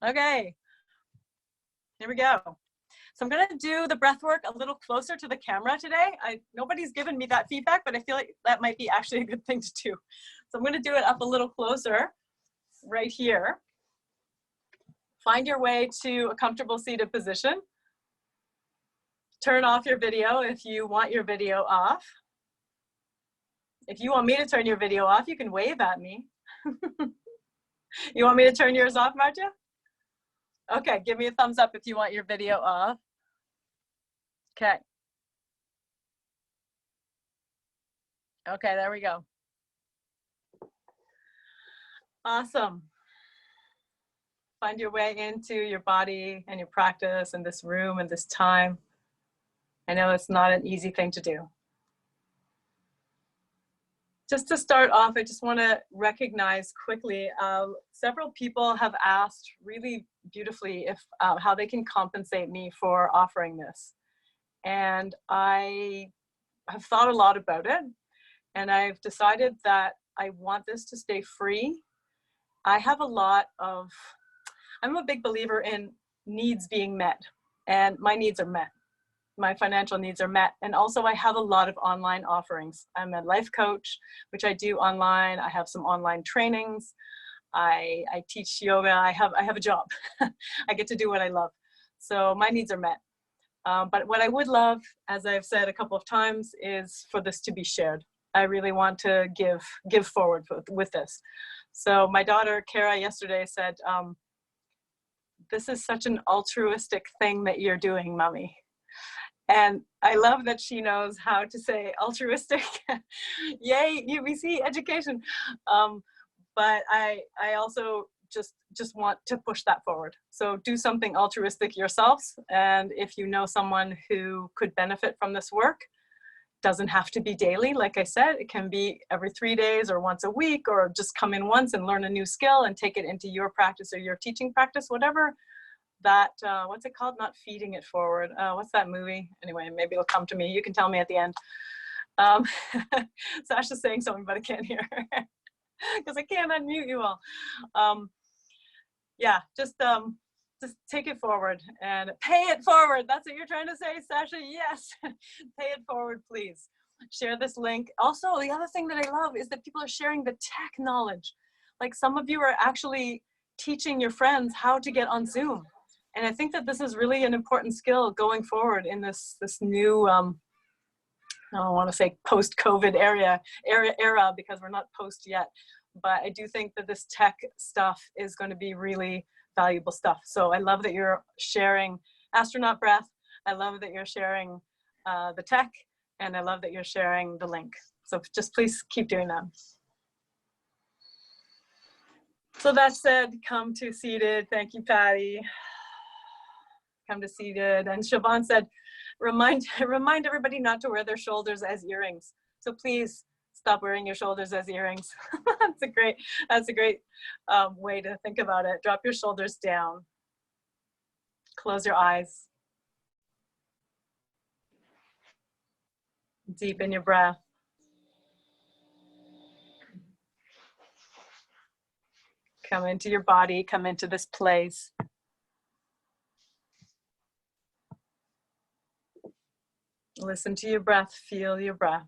Okay, here we go. So I'm gonna do the breath work a little closer to the camera today. Nobody's given me that feedback, but I feel like that might be actually a good thing to do. So I'm gonna do it up a little closer right here. Find your way to a comfortable seated position. Turn off your video if you want your video off. If you want me to turn your video off, you can wave at me. You want me to turn yours off, Marja? Okay, give me a thumbs up if you want your video off. Okay. Okay, there we go. Awesome. Find your way into your body and your practice and this room and this time. I know it's not an easy thing to do. Just to start off, I just want to recognize quickly, several people have asked really beautifully if how they can compensate me for offering this. And I have thought a lot about it, and I've decided that I want this to stay free. I have a lot of, I'm a big believer in needs being met, and my needs are met. My financial needs are met. And also I have a lot of online offerings. I'm a life coach, which I do online. I have some online trainings. I teach yoga. I have a job. I get to do what I love. So my needs are met. But what I would love, as I've said a couple of times, is for this to be shared. I really want to give forward with this. So my daughter, Kara, yesterday said, this is such an altruistic thing that you're doing, Mommy. And I love that she knows how to say altruistic. Yay, UBC education. But I also just want to push that forward. So do something altruistic yourselves. And if you know someone who could benefit from this work, doesn't have to be daily. Like I said, it can be every 3 days or once a week, or just come in once and learn a new skill and take it into your practice or your teaching practice, whatever. That, what's it called? Not feeding it forward. What's that movie? Anyway, maybe it'll come to me. You can tell me at the end. Sasha's saying something, but I can't hear her because I can't unmute you all. Yeah, just take it forward and pay it forward. That's what you're trying to say, Sasha? Yes, pay it forward, please. Share this link. Also, the other thing that I love is that people are sharing the tech knowledge. Like some of you are actually teaching your friends how to get on Zoom. And I think that this is really an important skill going forward in this new, I don't want to say post-COVID era because we're not post yet. But I do think that this tech stuff is going to be really valuable stuff. So I love that you're sharing Astronaut Breath. I love that you're sharing the tech, and I love that you're sharing the link. So just please keep doing that. So that said, come to seated. Thank you, Patty. Come to seated. And Siobhan said, remind everybody not to wear their shoulders as earrings. So please stop wearing your shoulders as earrings. That's a great way to think about it. Drop your shoulders down. Close your eyes. Deepen your breath. Come into your body, come into this place. Listen to your breath, feel your breath.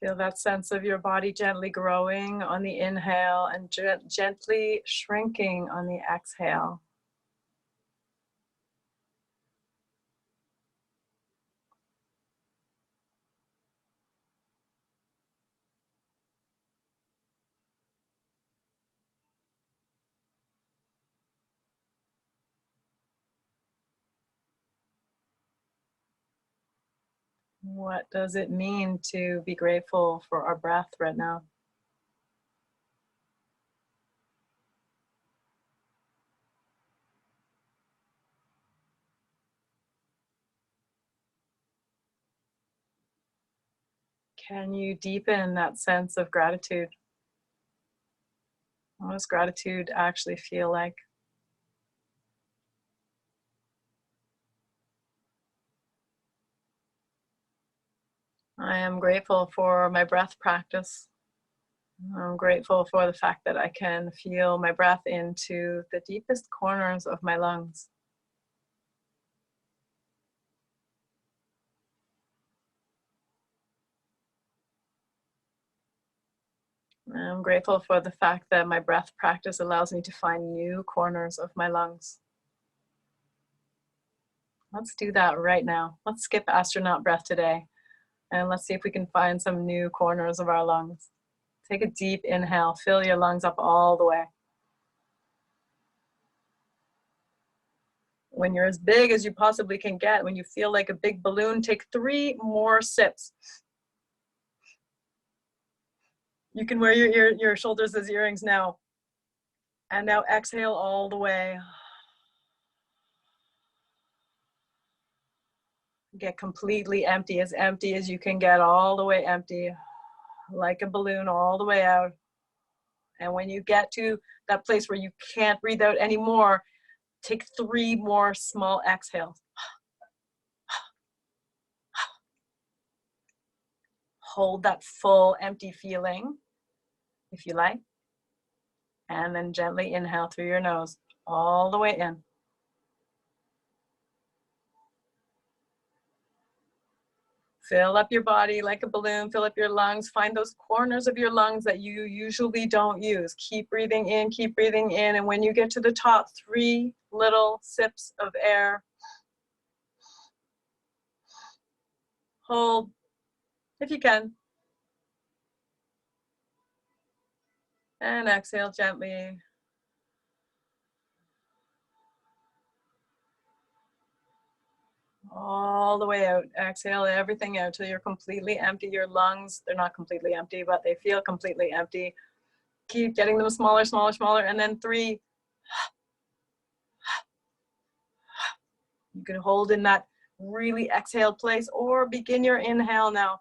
Feel that sense of your body gently growing on the inhale and gently shrinking on the exhale. What does it mean to be grateful for our breath right now? Can you deepen that sense of gratitude? What does gratitude actually feel like? I am grateful for my breath practice. I'm grateful for the fact that I can feel my breath into the deepest corners of my lungs. I'm grateful for the fact that my breath practice allows me to find new corners of my lungs. Let's do that right now. Let's skip astronaut breath today, and let's see if we can find some new corners of our lungs. Take a deep inhale, fill your lungs up all the way. When you're as big as you possibly can get, when you feel like a big balloon, take 3 more sips. You can wear your shoulders as earrings now. And now exhale all the way. Get completely empty as you can get, all the way empty, like a balloon all the way out. And when you get to that place where you can't breathe out anymore, take 3 more small exhales. Hold that full empty feeling, if you like. And then gently inhale through your nose, all the way in. Fill up your body like a balloon, fill up your lungs, find those corners of your lungs that you usually don't use. Keep breathing in, and when you get to the top, 3 little sips of air. Hold, if you can. And exhale gently. All the way out. Exhale everything out till you're completely empty. Your lungs, they're not completely empty, but they feel completely empty. Keep getting them smaller, smaller, smaller. And then 3. You can hold in that really exhaled place or begin your inhale now.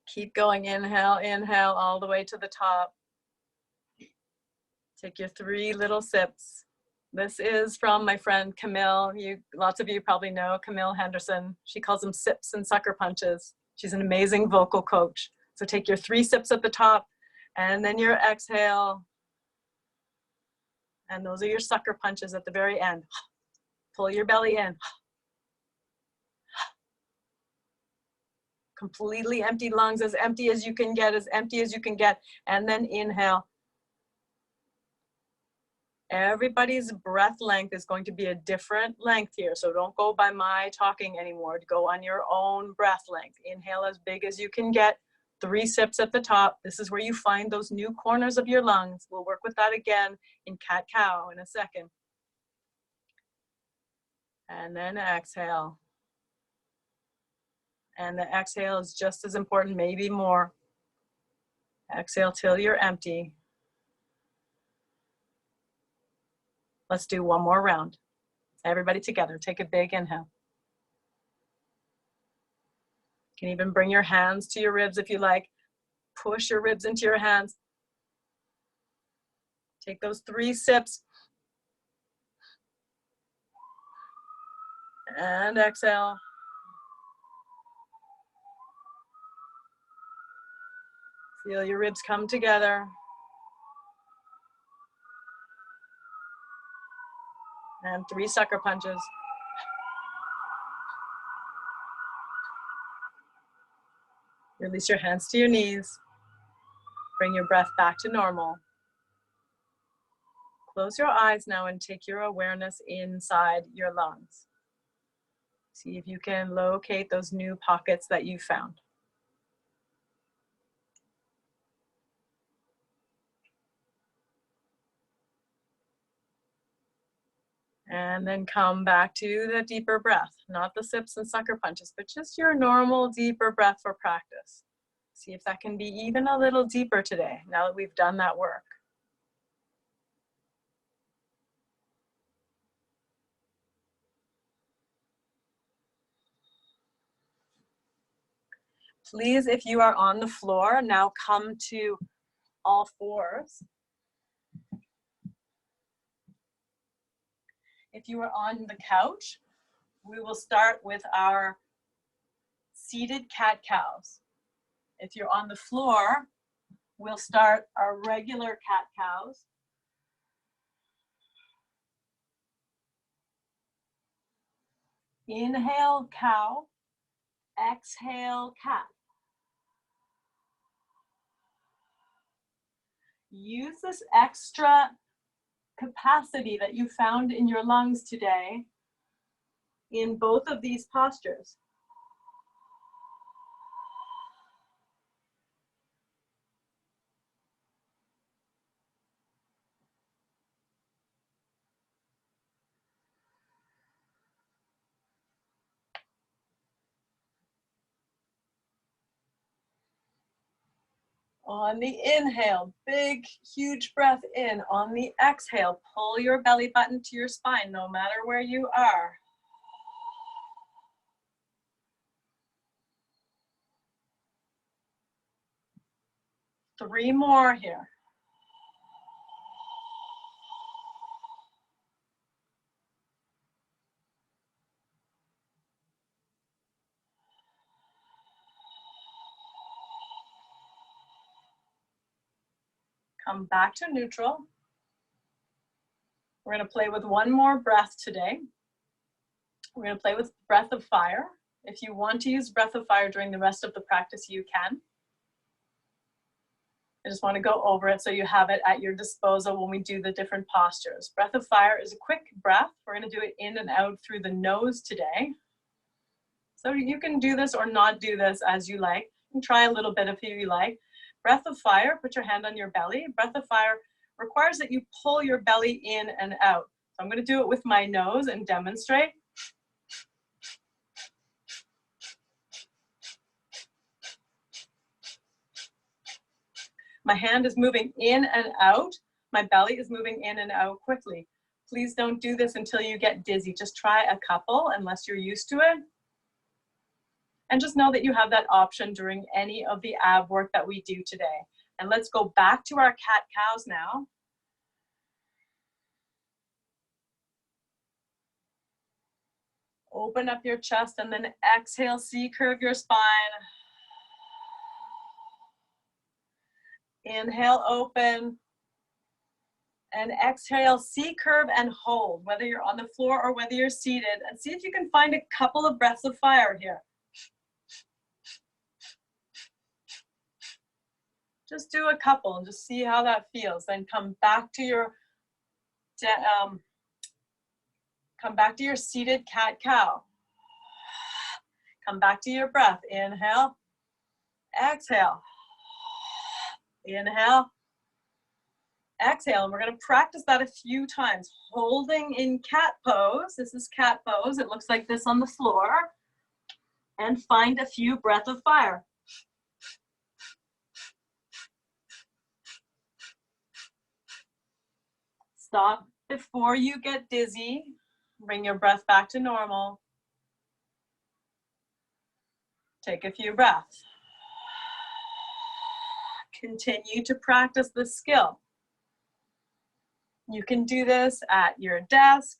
Keep going, inhale, inhale, all the way to the top. Take your 3 little sips. This is from my friend Camille. Lots of you probably know Camille Henderson. She calls them sips and sucker punches. She's an amazing vocal coach. So take your 3 sips at the top and then your exhale. And those are your sucker punches at the very end. Pull your belly in. Completely empty lungs, as empty as you can get, as empty as you can get. And then inhale. Everybody's breath length is going to be a different length here. So don't go by my talking anymore. Go on your own breath length. Inhale as big as you can get. 3 sips at the top. This is where you find those new corners of your lungs. We'll work with that again in cat-cow in a second. And then exhale. And the exhale is just as important, maybe more. Exhale till you're empty. Let's do 1 more round. Everybody together, take a big inhale. You can even bring your hands to your ribs if you like. Push your ribs into your hands. Take those 3 sips. And exhale. Feel your ribs come together. And 3 sucker punches. Release your hands to your knees. Bring your breath back to normal. Close your eyes now and take your awareness inside your lungs. See if you can locate those new pockets that you found. And then come back to the deeper breath, not the sips and sucker punches, but just your normal deeper breath for practice. See if that can be even a little deeper today, now that we've done that work. Please, if you are on the floor, now come to all fours. If you are on the couch, we will start with our seated cat-cows. If you're on the floor, we'll start our regular cat-cows. Inhale, cow. Exhale, cat. Use this extra capacity that you found in your lungs today in both of these postures. On the inhale, big, huge breath in. On the exhale, pull your belly button to your spine, no matter where you are. Three more here. Come back to neutral. We're going to play with one more breath today. We're going to play with breath of fire. If you want to use breath of fire during the rest of the practice, you can. I just want to go over it so you have it at your disposal when we do the different postures. Breath of fire is a quick breath. We're going to do it in and out through the nose today. So you can do this or not do this as you like. You can try a little bit if you like. Breath of fire, put your hand on your belly. Breath of fire requires that you pull your belly in and out. So I'm going to do it with my nose and demonstrate. My hand is moving in and out. My belly is moving in and out quickly. Please don't do this until you get dizzy. Just try a couple unless you're used to it. And just know that you have that option during any of the ab work that we do today. And let's go back to our cat-cows now. Open up your chest and then exhale, C-curve your spine. Inhale, open. And exhale, C-curve and hold, whether you're on the floor or whether you're seated. And see if you can find a couple of breaths of fire here. Just do a couple and just see how that feels. Then come back to your seated cat-cow. Come back to your breath. Inhale, exhale, inhale, exhale. And we're going to practice that a few times. Holding in cat pose. This is cat pose. It looks like this on the floor. And find a few breaths of fire. Stop before you get dizzy. Bring your breath back to normal. Take a few breaths. Continue to practice this skill. You can do this at your desk.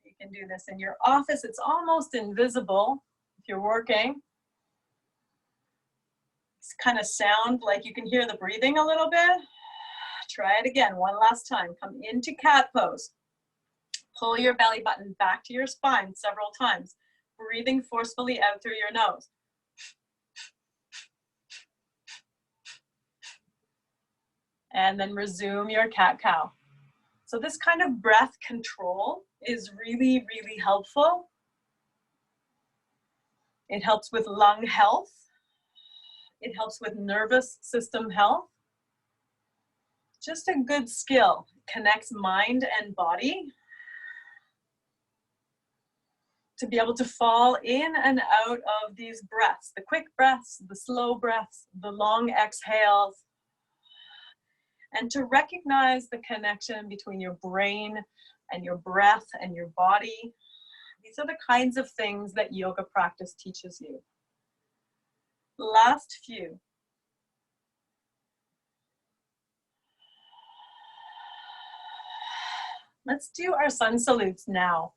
You can do this in your office. It's almost invisible if you're working. It's kind of sound like you can hear the breathing a little bit. Try it again, one last time. Come into cat pose. Pull your belly button back to your spine several times. Breathing forcefully out through your nose. And then resume your cat-cow. So this kind of breath control is really, really helpful. It helps with lung health. It helps with nervous system health. Just a good skill. Connects mind and body. To be able to fall in and out of these breaths. The quick breaths, the slow breaths, the long exhales. And to recognize the connection between your brain and your breath and your body. These are the kinds of things that yoga practice teaches you. Last few. Let's do our sun salutes now.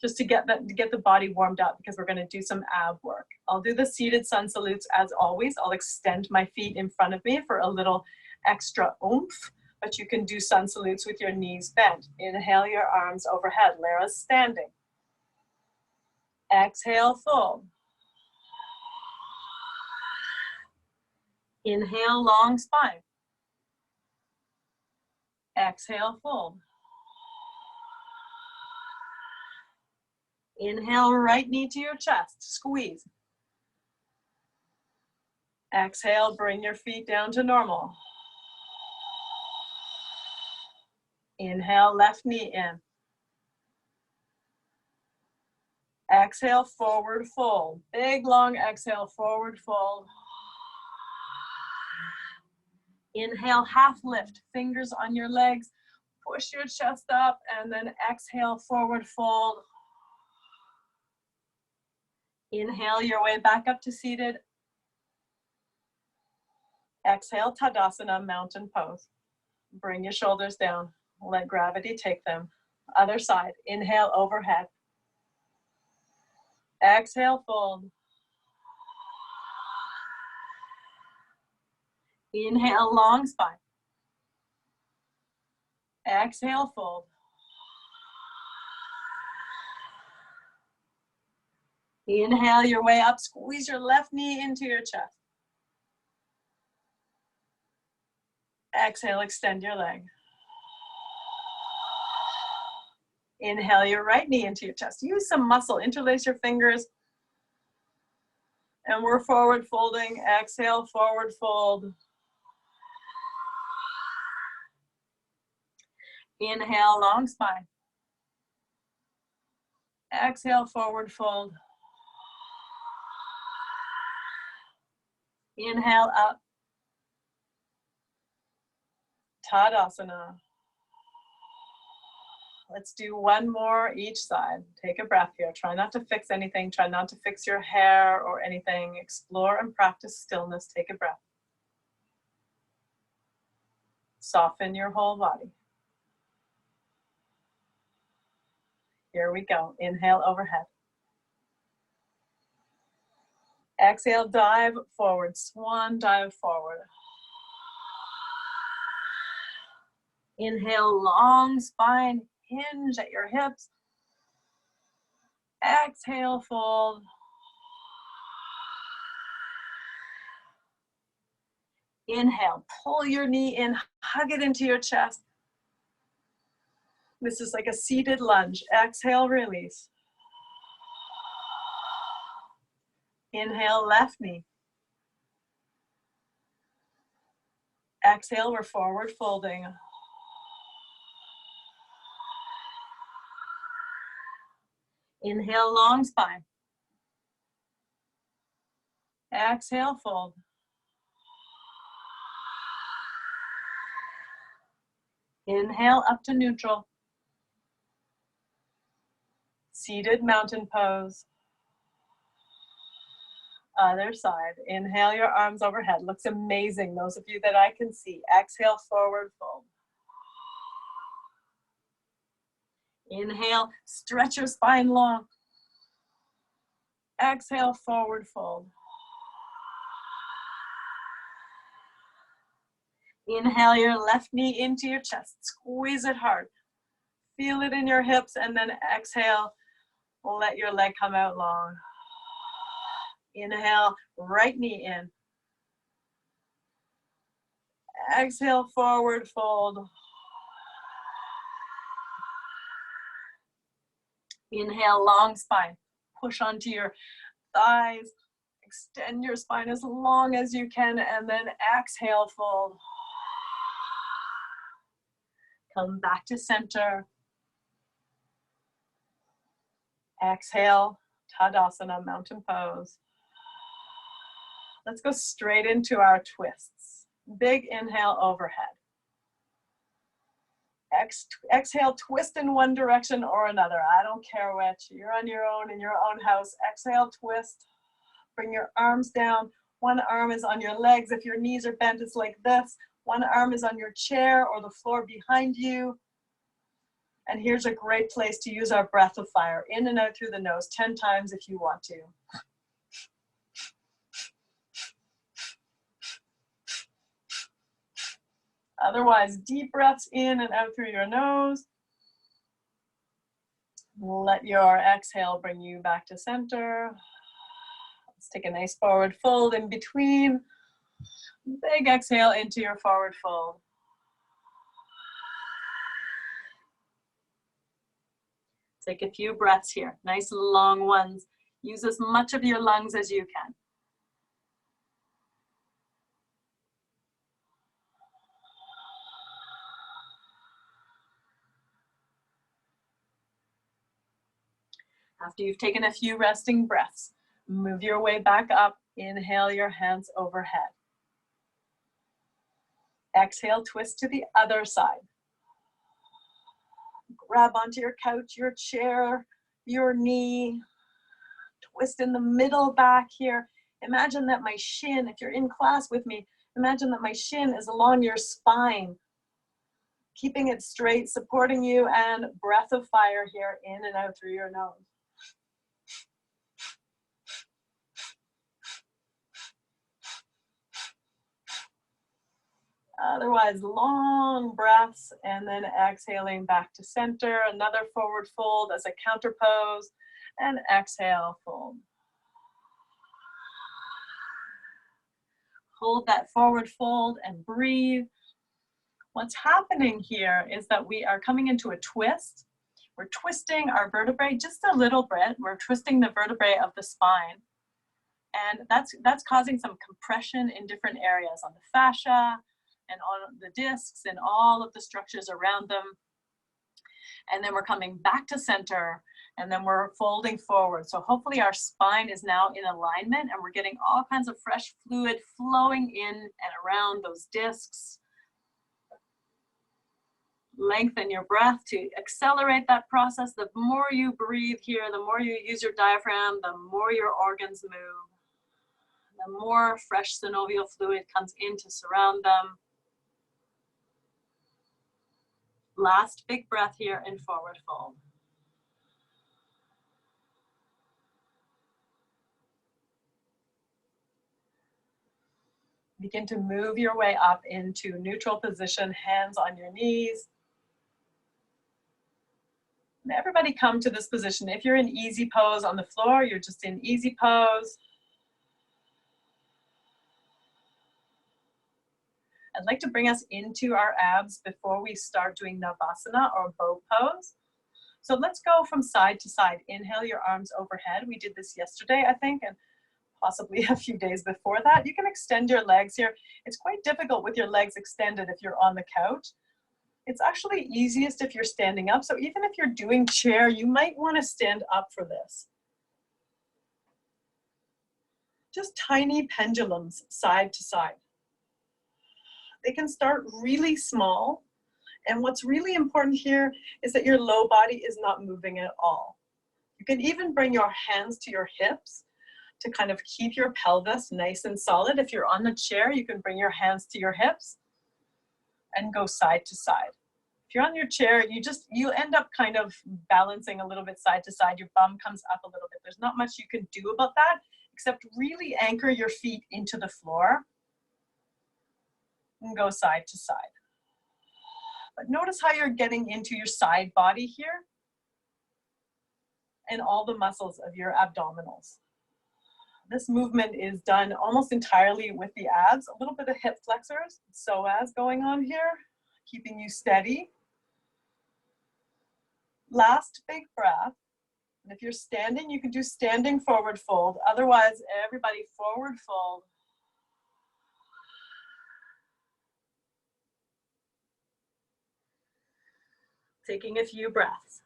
just to get the body warmed up, because we're going to do some ab work. I'll do the seated sun salutes as always. I'll extend my feet in front of me for a little extra oomph, but you can do sun salutes with your knees bent. Inhale your arms overhead. Lara's standing. Exhale, fold. Inhale, long spine. Exhale, fold. Inhale, right knee to your chest, squeeze. Exhale, bring your feet down to normal. Inhale, left knee in. Exhale, forward fold. Big, long exhale, forward fold. Inhale, half lift, fingers on your legs. Push your chest up, and then exhale, forward fold. Inhale your way back up to seated. Exhale, Tadasana, mountain pose. Bring your shoulders down. Let gravity take them. Other side. Inhale, overhead. Exhale, fold. Inhale, long spine. Exhale, fold. Inhale your way up. Squeeze your left knee into your chest. Exhale, extend your leg. Inhale your right knee into your chest. Use some muscle. Interlace your fingers. And we're forward folding. Exhale, forward fold. Inhale, long spine. Exhale, forward fold. Inhale up. Tadasana. Let's do one more each side. Take a breath here. Try not to fix anything. Try not to fix your hair or anything. Explore and practice stillness. Take a breath. Soften your whole body. Here we go. Inhale, overhead. Exhale, dive forward. Swan dive forward. Inhale, long spine. Hinge at your hips. Exhale, fold. Inhale, pull your knee in, hug it into your chest. This is like a seated lunge. Exhale, release. Inhale, left knee. Exhale, we're forward folding. Inhale, long spine. Exhale, fold. Inhale, up to neutral. Seated mountain pose. Other side. Inhale your arms overhead. Looks amazing, those of you that I can see. Exhale, forward fold. Inhale, stretch your spine long. Exhale, forward fold. Inhale your left knee into your chest. Squeeze it hard. Feel it in your hips, and then exhale. Let your leg come out long. Inhale, right knee in. Exhale, forward fold. Inhale, long spine. Push onto your thighs. Extend your spine as long as you can, and then exhale, fold. Come back to center. Exhale, Tadasana, mountain pose. Let's go straight into our twists. Big inhale, overhead. Exhale, twist in one direction or another. I don't care which. You're on your own in your own house. Exhale, twist. Bring your arms down. One arm is on your legs. If your knees are bent, it's like this. One arm is on your chair or the floor behind you. And here's a great place to use our breath of fire, in and out through the nose, 10 times if you want to. Otherwise, deep breaths in and out through your nose. Let your exhale bring you back to center. Let's take a nice forward fold in between. Big exhale into your forward fold. Take a few breaths here, nice long ones. Use as much of your lungs as you can. After you've taken a few resting breaths, move your way back up. Inhale your hands overhead. Exhale, twist to the other side. Grab onto your couch, your chair, your knee. Twist in the middle back here. Imagine that my shin, if you're in class with me, imagine that my shin is along your spine, keeping it straight, supporting you, and breath of fire here, in and out through your nose. Otherwise, long breaths, and then exhaling back to center. Another forward fold as a counter pose, and exhale, fold. Hold that forward fold and breathe. What's happening here is that we are coming into a twist. We're twisting our vertebrae just a little bit. We're twisting the vertebrae of the spine. And that's causing some compression in different areas on the fascia and on the discs and all of the structures around them. And then we're coming back to center, and then we're folding forward. So hopefully our spine is now in alignment, and we're getting all kinds of fresh fluid flowing in and around those discs. Lengthen your breath to accelerate that process. The more you breathe here, the more you use your diaphragm, the more your organs move. The more fresh synovial fluid comes in to surround them. Last big breath here in forward fold. Begin to move your way up into neutral position, hands on your knees. And everybody come to this position. If you're in easy pose on the floor, you're just in easy pose. I'd like to bring us into our abs before we start doing Navasana or bow pose. So let's go from side to side. Inhale your arms overhead. We did this yesterday, I think, and possibly a few days before that. You can extend your legs here. It's quite difficult with your legs extended if you're on the couch. It's actually easiest if you're standing up. So even if you're doing chair, you might want to stand up for this. Just tiny pendulums side to side. They can start really small. And what's really important here is that your low body is not moving at all. You can even bring your hands to your hips to kind of keep your pelvis nice and solid. If you're on the chair, you can bring your hands to your hips and go side to side. If you're on your chair, you end up kind of balancing a little bit side to side. Your bum comes up a little bit. There's not much you can do about that, except really anchor your feet into the floor and go side to side. But notice how you're getting into your side body here and all the muscles of your abdominals. This movement is done almost entirely with the abs, a little bit of hip flexors, psoas going on here, keeping you steady. Last big breath. And if you're standing, you can do standing forward fold. Otherwise, everybody forward fold. Taking a few breaths.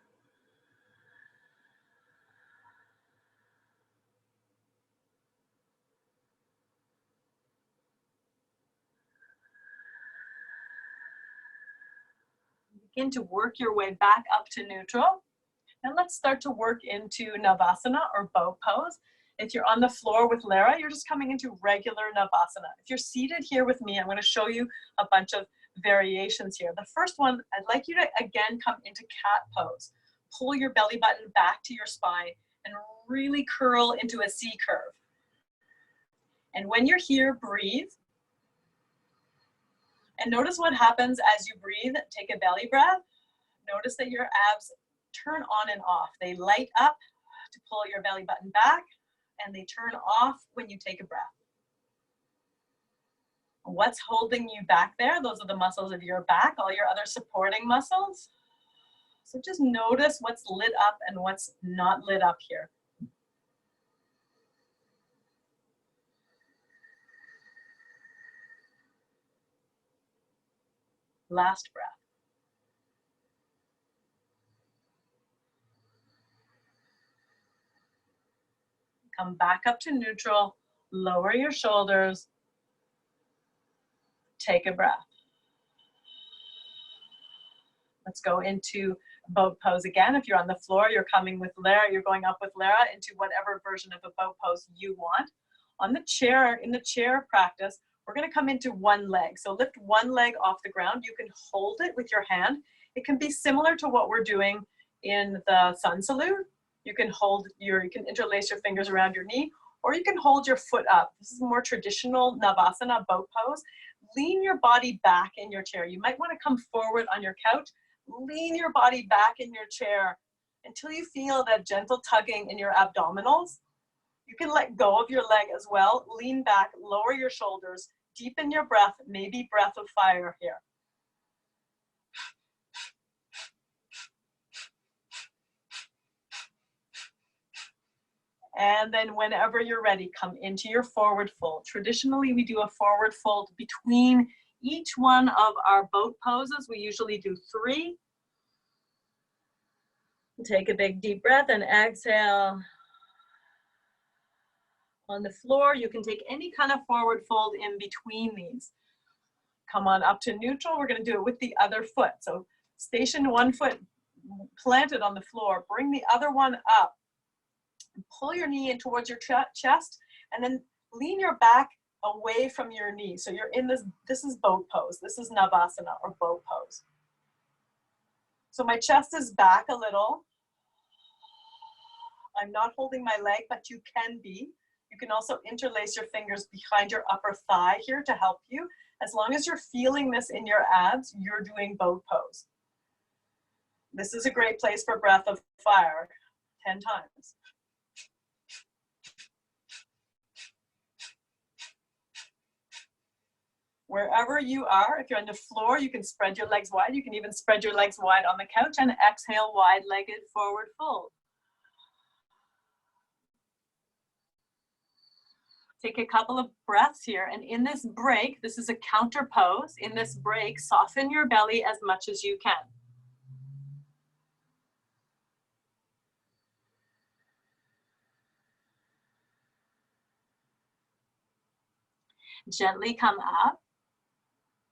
Begin to work your way back up to neutral. And let's start to work into Navasana or bow pose. If you're on the floor with Lara, you're just coming into regular Navasana. If you're seated here with me, I'm going to show you a bunch of variations here. The first one, I'd like you to again come into cat pose. Pull your belly button back to your spine and really curl into a C curve. And when you're here, breathe. And notice what happens as you breathe. Take a belly breath. Notice that your abs turn on and off. They light up to pull your belly button back, and they turn off when you take a breath. What's holding you back there? Those are the muscles of your back, all your other supporting muscles. So just notice what's lit up and what's not lit up here. Last breath. Come back up to neutral, lower your shoulders, take a breath. Let's go into boat pose again. If you're on the floor, you're coming with Lara, you're going up with Lara into whatever version of a boat pose you want. On the chair, in the chair practice, we're gonna come into one leg. So lift one leg off the ground. You can hold it with your hand. It can be similar to what we're doing in the sun salute. You can you can interlace your fingers around your knee, or you can hold your foot up. This is more traditional Navasana boat pose. Lean your body back in your chair. You might want to come forward on your couch. Lean your body back in your chair until you feel that gentle tugging in your abdominals. You can let go of your leg as well. Lean back, lower your shoulders, deepen your breath, maybe breath of fire here. And then whenever you're ready, come into your forward fold. Traditionally, we do a forward fold between each one of our boat poses. We usually do 3. Take a big deep breath and exhale. On the floor, you can take any kind of forward fold in between these. Come on up to neutral. We're going to do it with the other foot. So station one foot planted on the floor. Bring the other one up. Pull your knee in towards your chest, and then lean your back away from your knee. So you're in this is boat pose. This is Navasana or boat pose. So my chest is back a little. I'm not holding my leg, but you can be. You can also interlace your fingers behind your upper thigh here to help you. As long as you're feeling this in your abs, you're doing boat pose. This is a great place for breath of fire. 10 times. Wherever you are, if you're on the floor, you can spread your legs wide. You can even spread your legs wide on the couch and exhale, wide-legged forward fold. Take a couple of breaths here, and in this break, this is a counter pose. In this break, soften your belly as much as you can. Gently come up.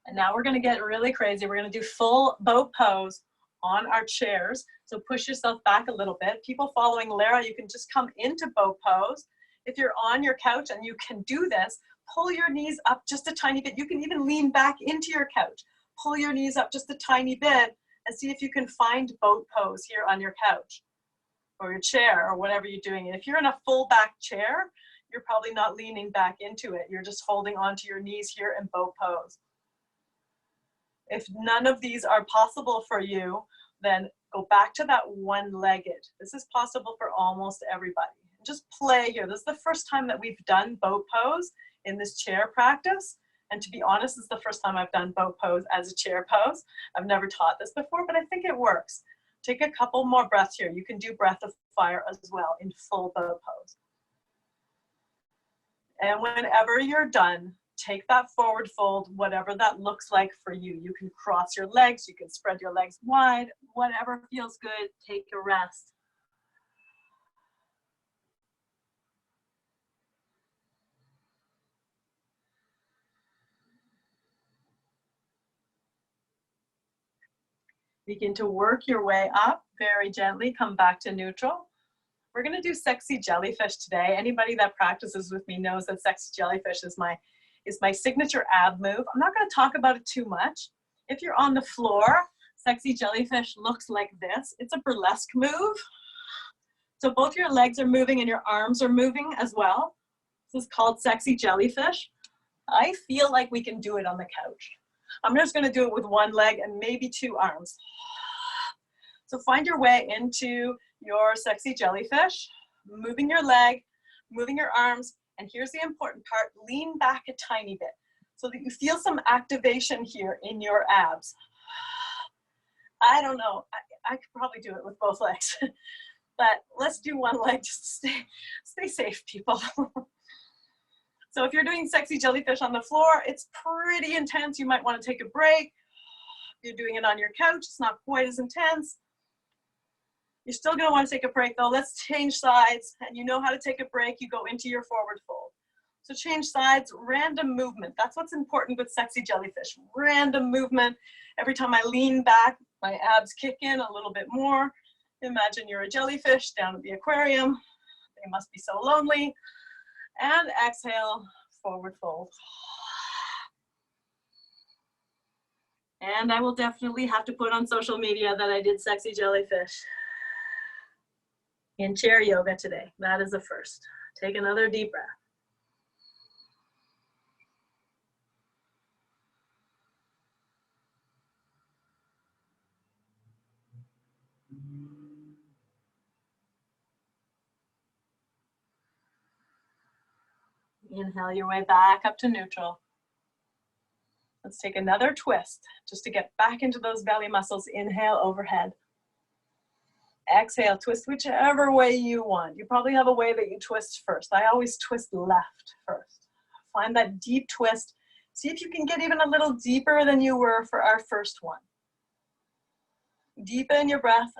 And now we're gonna get really crazy. We're gonna do full boat pose on our chairs. So push yourself back a little bit. People following Lara, you can just come into boat pose. If you're on your couch and you can do this, pull your knees up just a tiny bit. You can even lean back into your couch. Pull your knees up just a tiny bit and see if you can find boat pose here on your couch or your chair or whatever you're doing. And if you're in a full back chair, you're probably not leaning back into it. You're just holding onto your knees here in boat pose. If none of these are possible for you, then go back to that one-legged. This is possible for almost everybody. Just play here. This is the first time that we've done boat pose in this chair practice. And to be honest, this is the first time I've done boat pose as a chair pose. I've never taught this before, but I think it works. Take a couple more breaths here. You can do breath of fire as well in full boat pose. And whenever you're done, take that forward fold, whatever that looks like for you. You can cross your legs, you can spread your legs wide, whatever feels good, take a rest. Begin to work your way up very gently, come back to neutral. We're gonna do sexy jellyfish today. Anybody that practices with me knows that sexy jellyfish is my signature ab move. I'm not gonna talk about it too much. If you're on the floor, sexy jellyfish looks like this. It's a burlesque move. So both your legs are moving and your arms are moving as well. This is called sexy jellyfish. I feel like we can do it on the couch. I'm just gonna do it with one leg and maybe two arms. So find your way into your sexy jellyfish, moving your leg, moving your arms, and here's the important part, lean back a tiny bit so that you feel some activation here in your abs. I don't know, I could probably do it with both legs, but let's do one leg just to stay safe, people. So if you're doing sexy jellyfish on the floor, it's pretty intense. You might want to take a break. If you're doing it on your couch, it's not quite as intense. You're still going to want to take a break though. Let's change sides, and you know how to take a break. You go into your forward fold. So change sides, random movement. That's what's important with sexy jellyfish. Random movement. Every time I lean back, my abs kick in a little bit more. Imagine you're a jellyfish down at the aquarium. They must be so lonely. And exhale, forward fold. And I will definitely have to put on social media that I did sexy jellyfish in chair yoga today. That is a first. Take another deep breath. Inhale your way back up to neutral. Let's take another twist just to get back into those belly muscles. Inhale, overhead. Exhale, twist whichever way you want. You probably have a way that you twist first. I always twist left first. Find that deep twist. See if you can get even a little deeper than you were for our first one. Deepen your breath.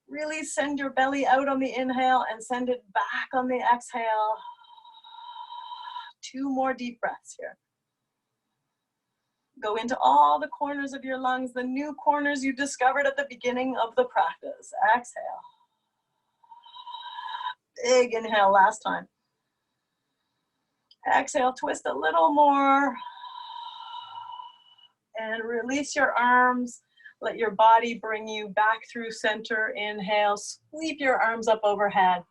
Really send your belly out on the inhale and send it back on the exhale. 2 more deep breaths here. Go into all the corners of your lungs, the new corners you discovered at the beginning of the practice. Exhale. Big inhale last time. Exhale, twist a little more. And release your arms. Let your body bring you back through center. Inhale, sweep your arms up overhead.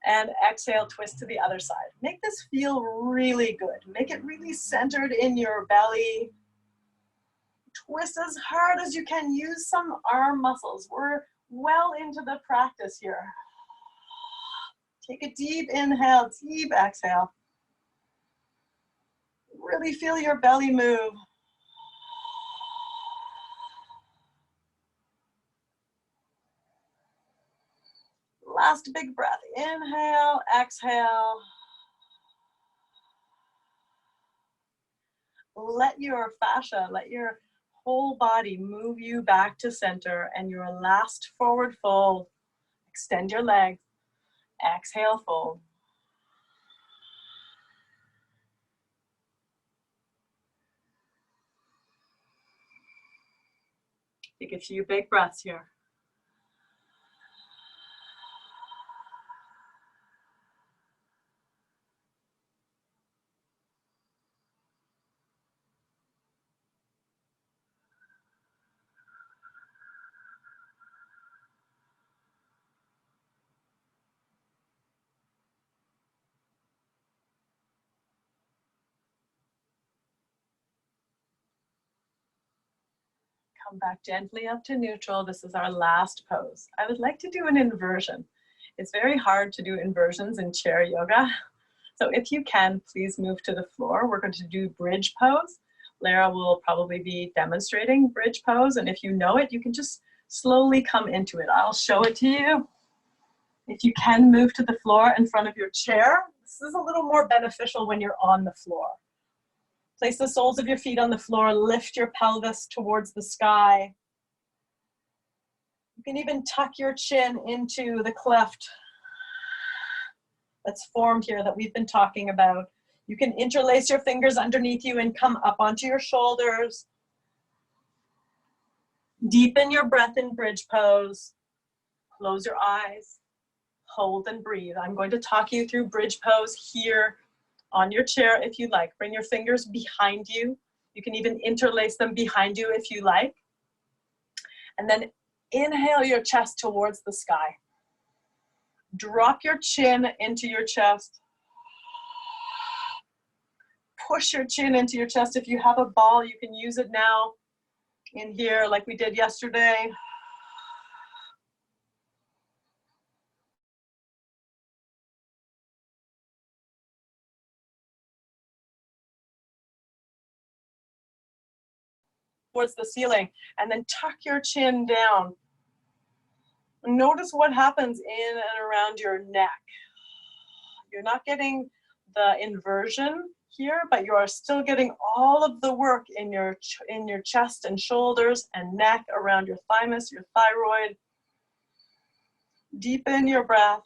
And exhale, twist to the other side. Make this feel really good. Make it really centered in your belly. Twist as hard as you can. Use some arm muscles. We're well into the practice here. Take a deep inhale, deep exhale. Really feel your belly move. Last big breath. Inhale, exhale. Let your fascia, let your whole body move you back to center, and your last forward fold. Extend your legs. Exhale, fold. Take a few big breaths here. Come back gently up to neutral. This is our last pose. I would like to do an inversion. It's very hard to do inversions in chair yoga. So if you can, please move to the floor. We're going to do bridge pose. Lara will probably be demonstrating bridge pose. And if you know it, you can just slowly come into it. I'll show it to you. If you can move to the floor in front of your chair, this is a little more beneficial when you're on the floor. Place the soles of your feet on the floor, lift your pelvis towards the sky. You can even tuck your chin into the cleft that's formed here that we've been talking about. You can interlace your fingers underneath you and come up onto your shoulders. Deepen your breath in bridge pose. Close your eyes, hold and breathe. I'm going to talk you through bridge pose here on your chair if you like. Bring your fingers behind you You can even interlace them behind you if you like. And then inhale your chest towards the sky. Drop your chin into your chest. Push your chin into your chest. If you have a ball, you can use it now in here like we did yesterday. Towards the ceiling, and then tuck your chin down. Notice what happens in and around your neck. You're not getting the inversion here, but you are still getting all of the work in your chest and shoulders and neck, around your thymus, your thyroid. Deepen your breath.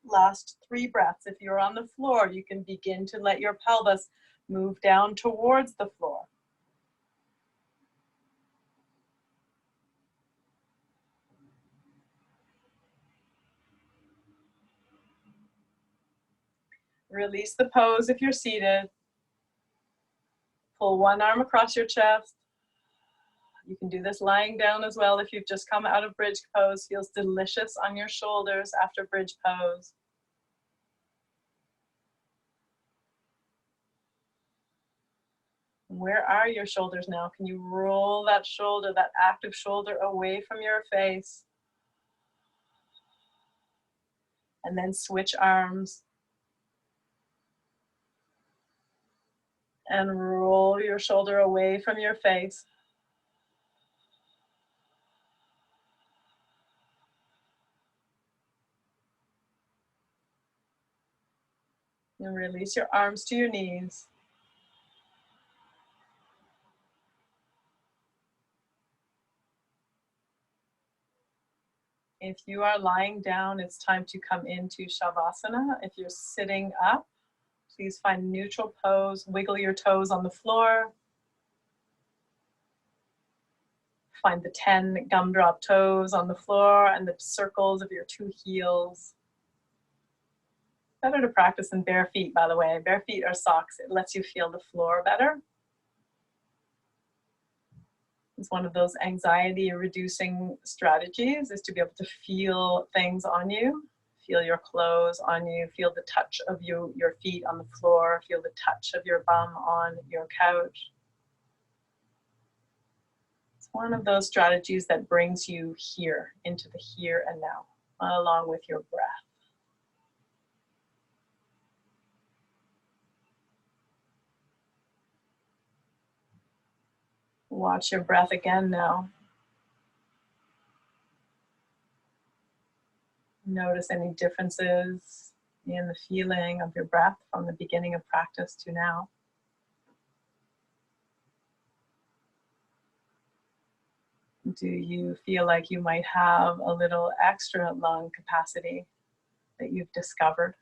Last 3 breaths. If you're on the floor, you can begin to let your pelvis move down towards the floor. Release the pose if you're seated. Pull one arm across your chest. You can do this lying down as well if you've just come out of bridge pose. Feels delicious on your shoulders after bridge pose. Where are your shoulders now? Can you roll that shoulder, that active shoulder, away from your face? And then switch arms. And roll your shoulder away from your face. And release your arms to your knees. If you are lying down, it's time to come into Shavasana. If you're sitting up, please find neutral pose. Wiggle your toes on the floor. Find the 10 gumdrop toes on the floor and the circles of your 2 heels. Better to practice in bare feet, by the way. Bare feet are socks. It lets you feel the floor better. It's one of those anxiety reducing strategies, is to be able to feel things on you. Feel your clothes on you, feel the touch of your feet on the floor, feel the touch of your bum on your couch. It's one of those strategies that brings you here, into the here and now, along with your breath. Watch your breath again now. Notice any differences in the feeling of your breath from the beginning of practice to now. Do you feel like you might have a little extra lung capacity that you've discovered?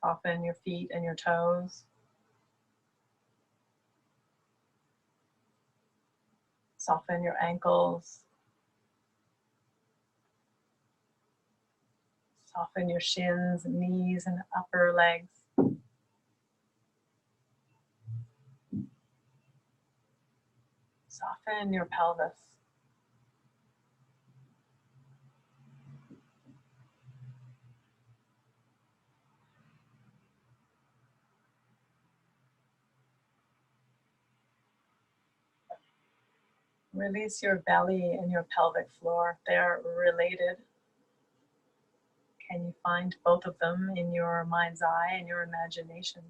Soften your feet and your toes. Soften your ankles. Soften your shins, knees, and upper legs. Soften your pelvis. Release your belly and your pelvic floor. They're related. Can you find both of them in your mind's eye and your imagination?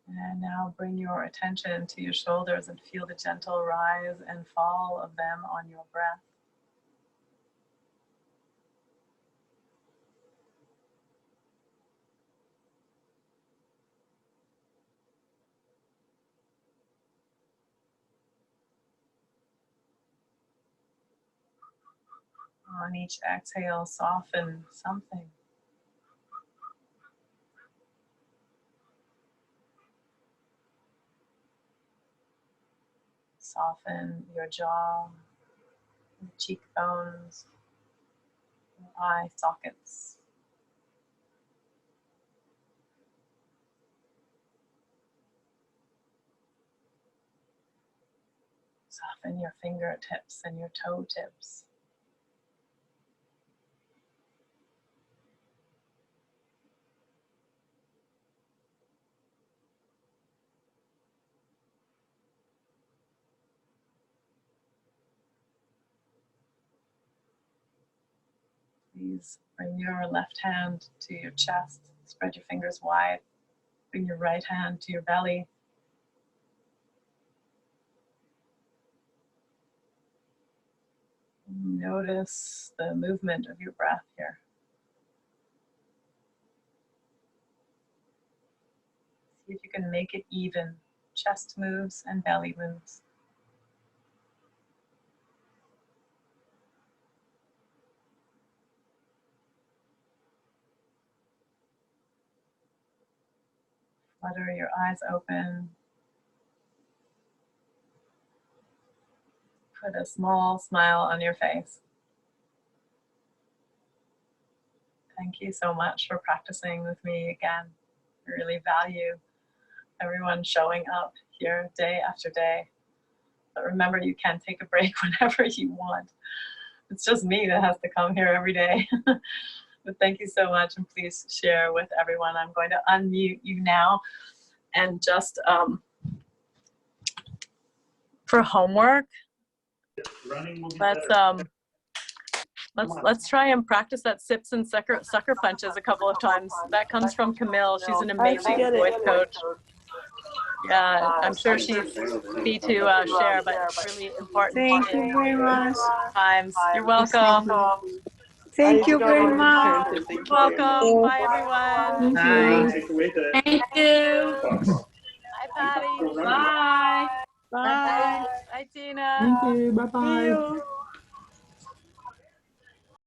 And now bring your attention to your shoulders and feel the gentle rise and fall of them on your breath. On each exhale, soften something. Soften your jaw, your cheekbones, your eye sockets. Soften your fingertips and your toe tips. Please bring your left hand to your chest. Spread your fingers wide. Bring your right hand to your belly. Notice the movement of your breath here. See if you can make it even. Chest moves and belly moves. Flutter your eyes open. Put a small smile on your face. Thank you so much for practicing with me again. I really value everyone showing up here day after day. But remember, you can take a break whenever you want. It's just me that has to come here every day. But thank you so much, and please share with everyone. I'm going to unmute you now, and just for homework, let's try and practice that sips and sucker punches a couple of times. That comes from Camille. She's an amazing voice coach. Yeah, I'm sure she's free to share, but it's really important. Thank you very much. Times. You're welcome. Thank you very much. You're welcome. Bye, everyone. Bye. Thank you. Bye, Patty. Bye. Bye. Bye, Tina. Thank you. Bye-bye.